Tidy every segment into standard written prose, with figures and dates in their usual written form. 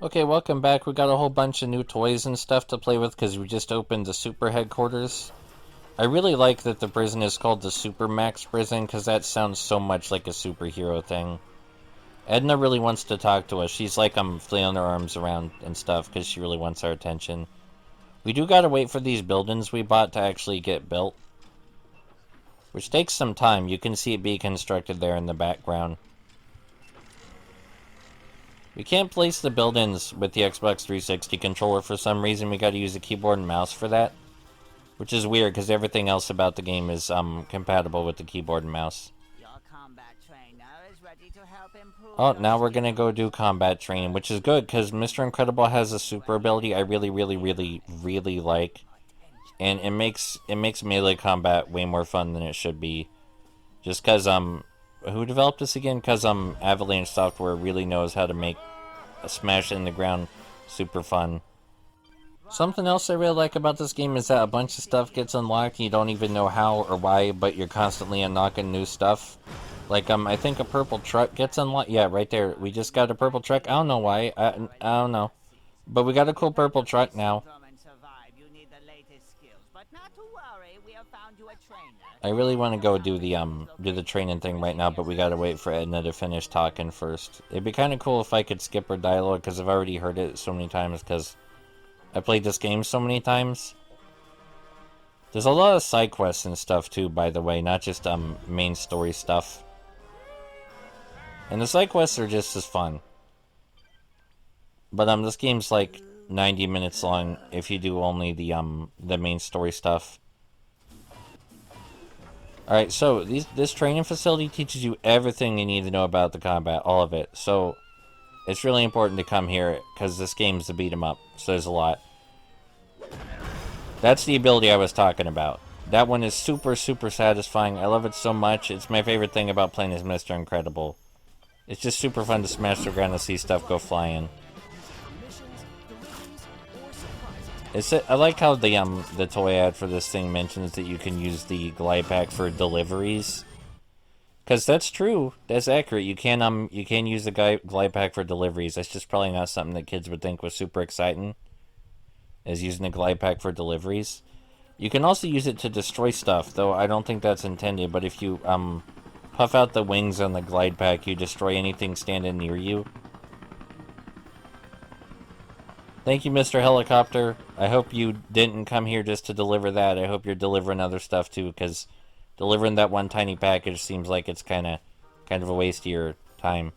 Okay, welcome back. We got a whole bunch of new toys and stuff to play with because we just opened the Super Headquarters. I really like that the prison is called the Super Max Prison because that sounds so much like a superhero thing. Edna really wants to talk to us. She's like flailing her arms around and stuff because she really wants our attention. We do gotta wait for these buildings we bought to actually get built, which takes some time. You can see it being constructed there in the background. We can't place the buildings with the Xbox 360 controller for some reason. We gotta use a keyboard and mouse for that. Which is weird, because everything else about the game is compatible with the keyboard and mouse. Your combat trainer is ready to help improve Oh, your now we're gonna go skills. do combat training, which is good, because Mr. Incredible has a super ability I really, really, really, really like. And it makes melee combat way more fun than it should be. Just because, who developed this again? Because, Avalanche Software really knows how to make a smash in the ground super fun. Something else I really like about this game is that a bunch of stuff gets unlocked and you don't even know how or why, but you're constantly unlocking new stuff. Like, I think a purple truck gets unlocked. Yeah, right there. We just got a purple truck. I don't know why. I don't know. But we got a cool purple truck now. You need the latest skills, but not to worry, we have found you a trainer. I really want to go do the training thing right now, but we gotta wait for Edna to finish talking first. It'd be kind of cool if I could skip her dialogue, because I've already heard it so many times, because I played this game so many times. There's a lot of side quests and stuff too, by the way, not just main story stuff. And the side quests are just as fun. But this game's like 90 minutes long if you do only the main story stuff. All right, so this training facility teaches you everything you need to know about the combat, all of it. So it's really important to come here because this game's a beat 'em up. So there's a lot. That's the ability I was talking about. That one is super, super satisfying. I love it so much. It's my favorite thing about playing as Mr. Incredible. It's just super fun to smash the ground and see stuff go flying. I like how the toy ad for this thing mentions that you can use the glide pack for deliveries. Cause that's true. That's accurate. You can use the glide pack for deliveries. That's just probably not something that kids would think was super exciting. Is using the glide pack for deliveries. You can also use it to destroy stuff, though I don't think that's intended, but if you puff out the wings on the glide pack, you destroy anything standing near you. Thank you, Mr. Helicopter. I hope you didn't come here just to deliver that. I hope you're delivering other stuff too, because delivering that one tiny package seems like it's kind of a waste of your time.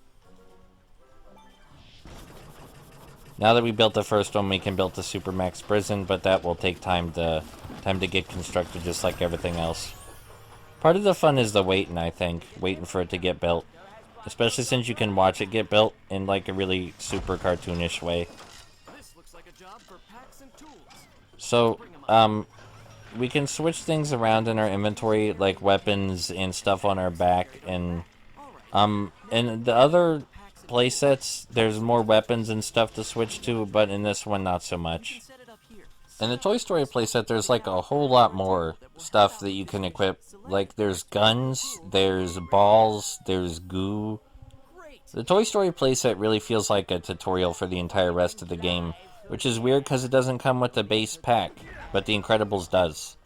Now that we built the first one, we can build the Super Max Prison, but that will take time to get constructed, just like everything else. Part of the fun is the waiting, I think, waiting for it to get built, especially since you can watch it get built in like a really super cartoonish way. So, we can switch things around in our inventory, like weapons and stuff on our back, and in the other playsets, there's more weapons and stuff to switch to, but in this one, not so much. In the Toy Story playset, there's like a whole lot more stuff that you can equip. Like, there's guns, there's balls, there's goo. The Toy Story playset really feels like a tutorial for the entire rest of the game, which is weird because it doesn't come with the base pack, but The Incredibles does.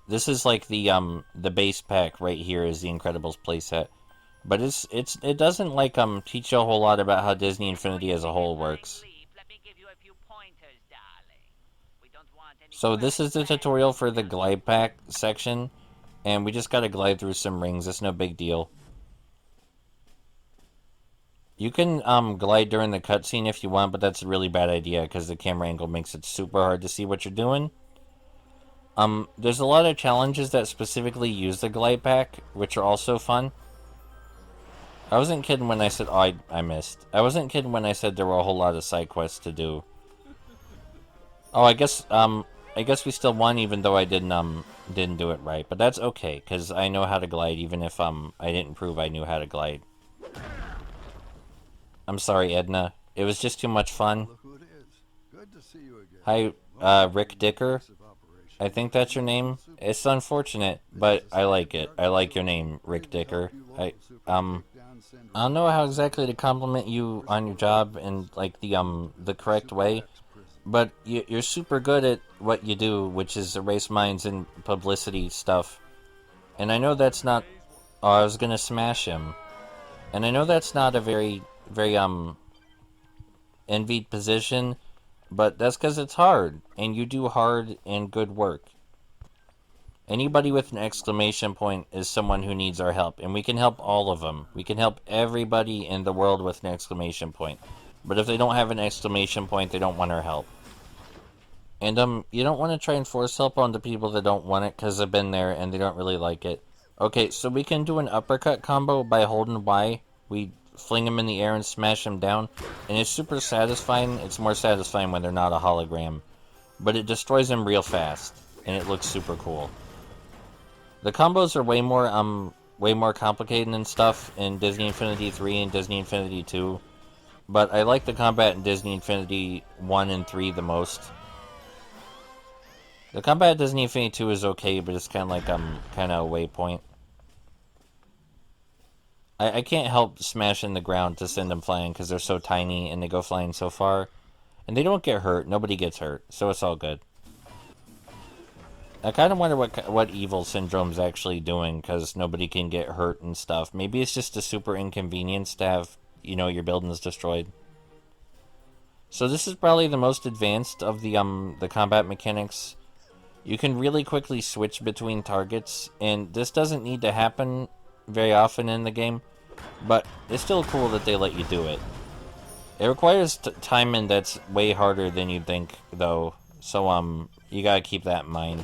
This is like the base pack right here is The Incredibles playset. But it doesn't like teach you a whole lot about how Disney Infinity as a whole works. So this is the tutorial for the glide pack section, and we just gotta glide through some rings. It's no big deal. You can glide during the cutscene if you want, but that's a really bad idea because the camera angle makes it super hard to see what you're doing. There's a lot of challenges that specifically use the glide pack, which are also fun. I wasn't kidding when I said, oh, I missed. I wasn't kidding when I said there were a whole lot of side quests to do. Oh, I guess we still won even though I didn't do it right. But that's okay, because I know how to glide even if, I didn't prove I knew how to glide. I'm sorry, Edna. It was just too much fun. Hi, Rick Dicker. I think that's your name. It's unfortunate, but I like it. I like your name, Rick Dicker. I don't know how exactly to compliment you on your job in like the correct way, but you're super good at what you do, which is erase minds and publicity stuff. And I know that's not. Oh, I was gonna smash him, and I know that's not a very envied position, but that's because it's hard, and you do hard and good work. Anybody with an exclamation point is someone who needs our help, and we can help all of them. We can help everybody in the world with an exclamation point. But if they don't have an exclamation point, they don't want our help. And you don't want to try and force help onto people that don't want it because they've been there and they don't really like it. Okay, so we can do an uppercut combo by holding Y. We fling them in the air and smash them down, and it's super satisfying. It's more satisfying when they're not a hologram, but it destroys them real fast, and it looks super cool. The combos are way more complicated and stuff in Disney Infinity 3 and Disney Infinity 2, but I like the combat in Disney Infinity 1 and 3 the most. The combat at Disney Infinity 2 is okay, but it's kind of like kind of a waypoint. I can't help smashing the ground to send them flying because they're so tiny and they go flying so far. And they don't get hurt. Nobody gets hurt. So it's all good. I kind of wonder what Evil Syndrome's actually doing because nobody can get hurt and stuff. Maybe it's just a super inconvenience to have, you know, your buildings destroyed. So this is probably the most advanced of the combat mechanics. You can really quickly switch between targets, and this doesn't need to happen very often in the game, but it's still cool that they let you do it. It requires timing that's way harder than you'd think, though, so you gotta keep that in mind.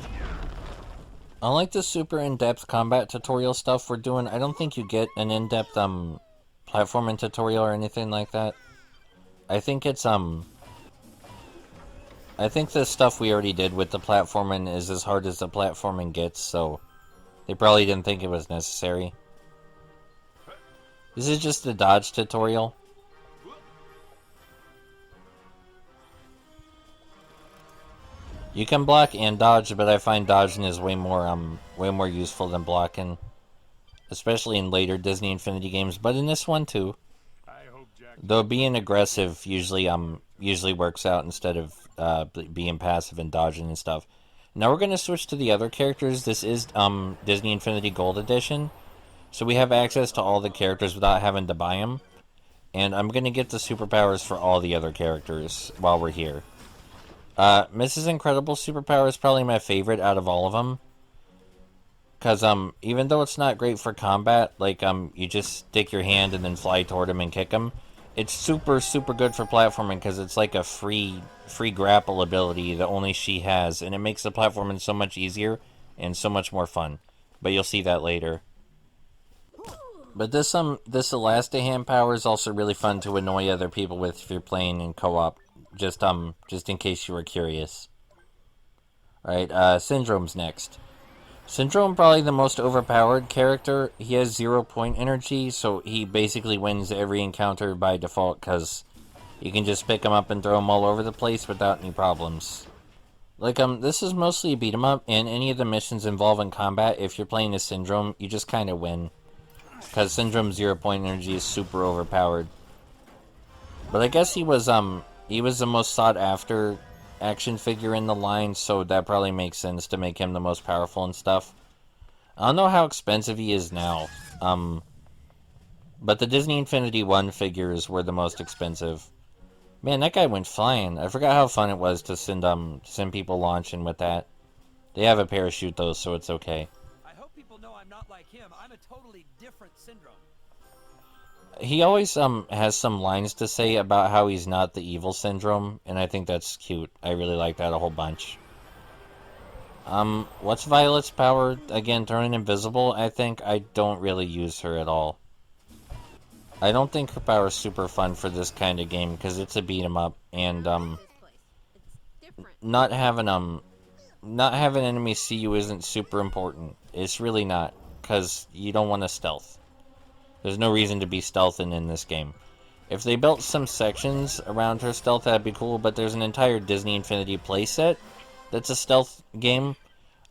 Unlike the super in-depth combat tutorial stuff we're doing, I don't think you get an in-depth platforming tutorial or anything like that. I think it's I think the stuff we already did with the platforming is as hard as the platforming gets, so they probably didn't think it was necessary. This is just the dodge tutorial. You can block and dodge, but I find dodging is way more useful than blocking, especially in later Disney Infinity games, but in this one too. Though being aggressive usually works out instead of being passive and dodging and stuff. Now we're going to switch to the other characters. This is Disney Infinity Gold Edition, so we have access to all the characters without having to buy them. And I'm going to get the superpowers for all the other characters while we're here. Mrs. Incredible superpower is probably my favorite out of all of them. Because, even though it's not great for combat, like, you just stick your hand and then fly toward him and kick him, it's super, super good for platforming because it's like a free grapple ability that only she has, and it makes the platforming so much easier and so much more fun. But you'll see that later. But this Elasti-Hand power is also really fun to annoy other people with if you're playing in co-op. Just in case you were curious. Alright, Syndrome's next. Syndrome, probably the most overpowered character. He has 0 point energy, so he basically wins every encounter by default, because you can just pick him up and throw him all over the place without any problems. Like, this is mostly a beat 'em up, and any of the missions involving combat, if you're playing as Syndrome, you just kind of win. Because Syndrome's 0 point energy is super overpowered. But I guess he was the most sought after action figure in the line, so that probably makes sense to make him the most powerful and stuff. I don't know how expensive he is now, but the Disney Infinity 1 figures were the most expensive. Man, that guy went flying. I forgot how fun it was to send people launching with that. They have a parachute though, so it's okay. I hope people know I'm not like him. I'm a totally different Syndrome. He always has some lines to say about how he's not the evil Syndrome, and I think that's cute. I really like that a whole bunch. What's Violet's power? Again, turning invisible, I think. I don't really use her at all. I don't think her power is super fun for this kind of game, because it's a beat 'em up, and, not having enemies see you isn't super important. It's really not, because you don't want to stealth. There's no reason to be stealthing in this game. If they built some sections around her stealth, that'd be cool, but there's an entire Disney Infinity playset that's a stealth game.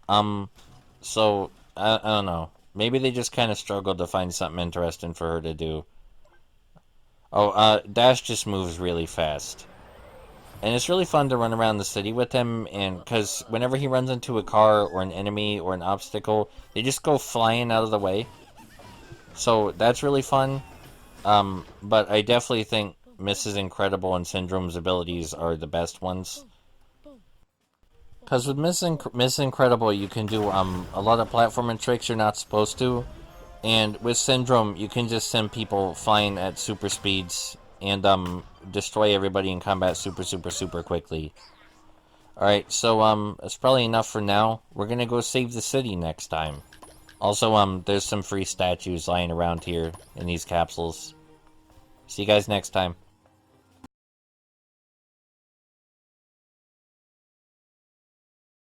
So, I don't know. maybe they just kind of struggled to find something interesting for her to do. Oh, Dash just moves really fast. And it's really fun to run around the city with him, and because whenever he runs into a car or an enemy or an obstacle, they just go flying out of the way. So that's really fun. But I definitely think Mrs. Incredible and Syndrome's abilities are the best ones. Because with Miss Incredible, you can do a lot of platforming tricks you're not supposed to. And with Syndrome, you can just send people flying at super speeds and destroy everybody in combat super quickly. Alright, so that's probably enough for now. We're gonna go save the city next time. Also, there's some free statues lying around here in these capsules. See you guys next time.